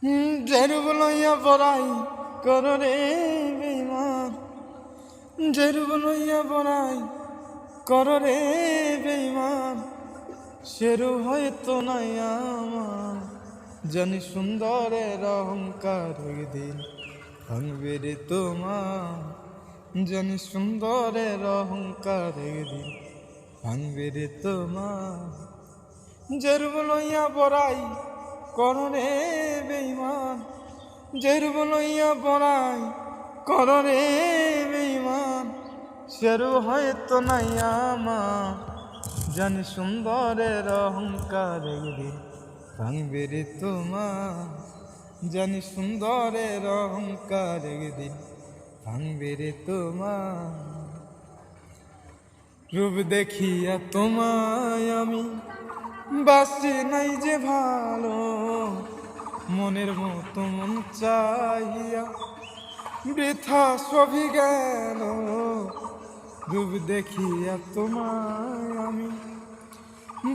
যেরূপ লইয়া বড়াই কর রে বেঈমান, যেরূপ লইয়া বড়াই কর রে বেঈমান, সেরূপ হয়তো নাই আমার। জানি সুন্দরের অহংকার একদিন ভাঙবে রে তোমার, জানি সুন্দরের অহংকার একদিন ভাঙবে রে তোমার। যেরূপ লইয়া বড়াই কর রে বেঈমান, যেরূপ লইয়া বড়াই কর রে বেঈমান, সেরূপ হয়তো নাই আমার। জানি সুন্দরের অহংকার একদিন ভাঙবে রে তোমার, জানি সুন্দরের অহংকার একদিন ভাঙবে রে তোমার। রূপ দেখিয়া তোমায় আমি বাসি নাই যে ভালো, মনের মতো মন চাহিয়া বৃথা সবই গেল। রূপ দেখিয়া তোমায় আমি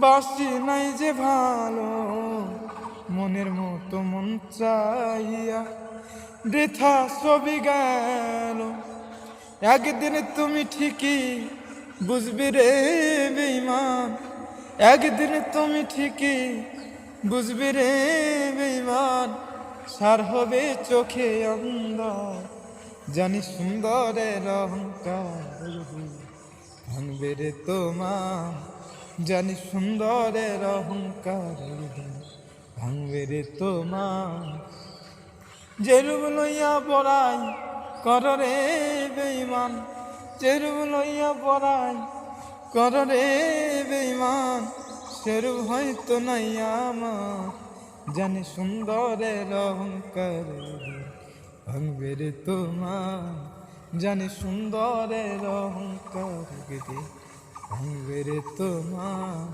বাসি নাই যে ভালো, মনের মতো মন চাহিয়া বৃথা সবই গেল। একদিন তুমি ঠিকই বুঝবি রে বেঈমান, একদিন তুমি ঠিকই বুঝবি রে বেঈমান, সার হবে চোখে অন্ধ। জানি সুন্দরের অহংকার ভাঙবে রে তোমার, জানি সুন্দরের অহংকার ভাঙবে রে তোমার। যেরূপ লইয়া বড়াই কর রে বেঈমান, যেরূপ লইয়া বড়াই কর রে বেঈমান, সেরূপ হয়তো নাই আমার। জানি সুন্দরের অহংকার ভাঙবে রে তোমার, জানি সুন্দরের অহংকার ভাঙবে রে তোমার।